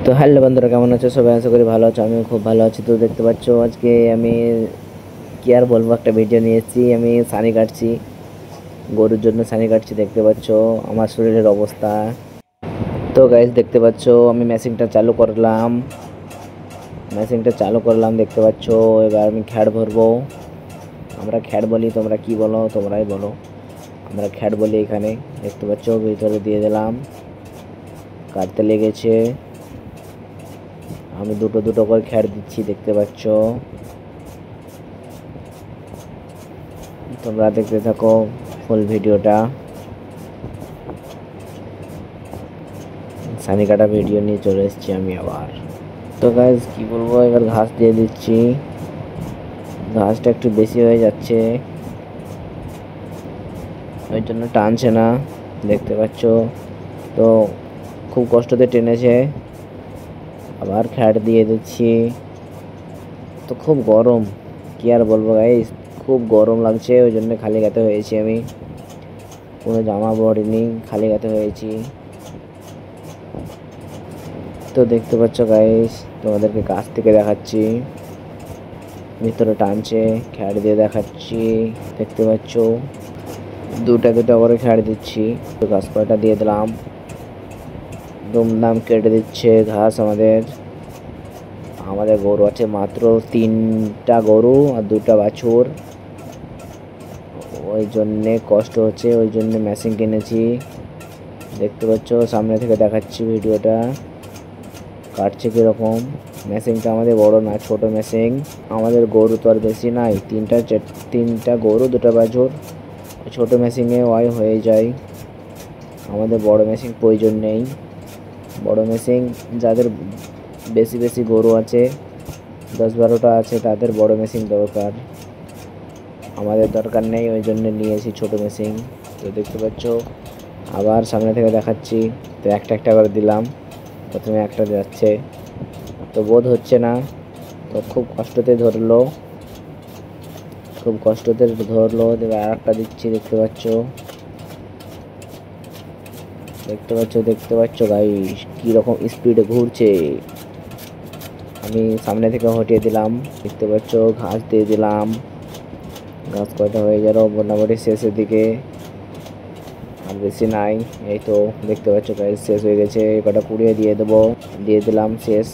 তো হ্যালো বন্ধুরা, কেমন আছো সবাই? আশা করি ভালো আছো। আমিও খুব ভালো আছি। তো দেখতে পাচ্ছ আজকে আমি কি আর বলবো, একটা ভিডিও নিয়ে এসেছি। আমি সানি কাটছি, গরুর জন্য সানি কাটছি। দেখতে পাচ্ছ আমার শরীরের অবস্থা। তো গাইস দেখতে পাচ্ছ আমি মেশিনটা চালু করলাম দেখতে পাচ্ছ। এবার আমি খ্যাড় ভরবো। আমরা খ্যাড় বলি, তোমরা কি বলো? তোমরাই বলো। আমরা খ্যাড় বলি এখানে। দেখতে পাচ্ছ ভিতরে দিয়ে দিলাম, কাটতে লেগেছে। আমি দুটো দুটো করে খ্যাড় দিচ্ছি, দেখতে পাচ্ছ। তোমরা দেখতে থাকো ফুল ভিডিওটা। সানি কাটা ভিডিও নিয়ে চলে এসেছি আমি আবার। তো গাইজ কি বলবো, এবার ঘাস দিয়ে দিচ্ছি। ঘাসটা একটু বেশি হয়ে যাচ্ছে, ওই জন্য টানছে না, দেখতে পাচ্ছ। তো খুব কষ্টতে টেনেছে। আবার খ্যাট দিয়ে দিচ্ছি। তো খুব গরম, কি আর বলবো গাইজ, খুব গরম লাগছে। ওই জন্য খালি গাতে হয়েছি আমি, কোনো জামা পরিনি, খালি গাতে হয়েছি। তো দেখতে পাচ্ছ গাইস, তোমাদেরকে কাছ থেকে দেখাচ্ছি। ভিতরে টানছে, খ্যাড় দিয়ে দেখাচ্ছি। দেখতে পাচ্ছ দুটা দুটা করে খ্যাড় দিচ্ছি। তো ঘাস পাটা দিয়ে দিলাম, দুমদাম কেটে দিচ্ছে ঘাস। আমাদের গরু আছে মাত্র 3টা গরু আর 2টা বাছুর। ওই জন্যে কষ্ট হচ্ছে, ওই জন্য মেশিন কিনেছি। দেখতে পাচ্ছ সামনে থেকে দেখাচ্ছি ভিডিওটা, কাটছে কীরকম। মেশিনটা আমাদের বড় না, ছোট মেশিন। আমাদের গরু তো আর বেশি নাই, তিনটা গরু 2টা বাছুর। ছোট মেশিনে ওয়াই হয়ে যায়, আমাদের বড় মেশিন প্রয়োজন নেই। বড় মেশিন যাদের বেশি বেশি গরু আছে, 10-12টা আছে, তাদের বড় মেশিন দরকার। আমাদের দরকার নেই, ওই জন্য নিয়েছি ছোট মেশিন। তো দেখতে পাচ্ছ আবার সামনে থেকে দেখাচ্ছি। তো একটা একটা করে দিলাম, প্রথমে একটা যাচ্ছে, তো বোধ হচ্ছে না। তো খুব কষ্টতে ধরলো, এবার আর একটা দিচ্ছি। দেখতে পাচ্ছ গাইস কীরকম স্পিডে ঘুরছে। আমি সামনে থেকে হটিয়ে দিলাম, দেখতে পাচ্ছ। ঘাস দিয়ে দিলাম, ঘাস কয়টা হয়ে গেল মোটামুটি শেষের দিকে, আর বেশি নাই। এই তো দেখতে পাচ্ছ গাইস শেষ হয়ে গেছে। কটা কুড়িয়ে দিয়ে দেবো, দিয়ে দিলাম, শেষ।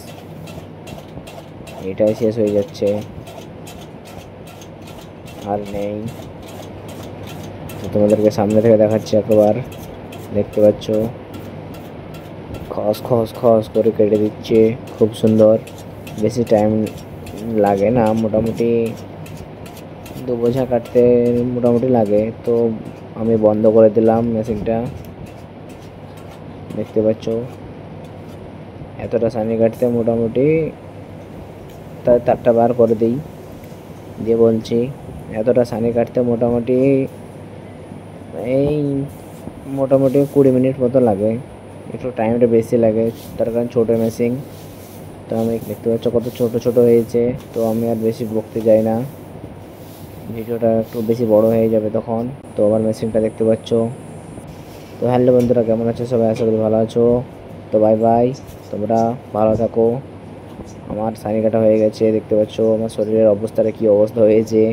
এটাই শেষ হয়ে যাচ্ছে, আর নেই। তো তোমাদেরকে সামনে থেকে দেখাচ্ছি একবার। দেখতে পাচ্ছ খস খস খস করে কেটে দিচ্ছে, খুব সুন্দর। বেশি টাইম লাগে না, মোটামুটি 2 বোঝা কাটতে মোটামুটি লাগে। তো আমি বন্ধ করে দিলাম মেশিনটা। দেখতে পাচ্ছ এতটা সানি কাটতে মোটামুটি তারটা বার করে দিই, দিয়ে বলছি এতটা সানি কাটতে মোটামুটি এই 20 মিনিট মতো লাগে। একটু টাইমটা বেশি লাগে, তার কারণ ছোটো মেশিন। তো আমি দেখতে পাচ্ছ কত ছোট ছোট হয়েছে। তো আমি আর বেশি বকতে যাই না, ভিডিওটা একটু বেশি বড় হয়ে যাবে তখন। তো আমার মেশিনটা দেখতে পাচ্ছ। তো হ্যালো বন্ধুরা, কেমন আছো সবাই? আশা করি ভালো আছো। তো বাই বাই, তোমরা ভালো থাকো। আমার সানি কাটা হয়ে গেছে, দেখতে পাচ্ছ আমার শরীরের অবস্থাটা কী অবস্থা হয়েছে।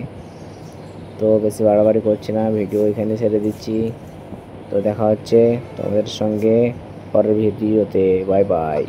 তো বেশি বাড়াবাড়ি করছি না, ভিডিও এখানে ছেড়ে দিচ্ছি। তো দেখা হচ্ছে তোমাদের সঙ্গে পরের ভিডিওতে। Bye bye.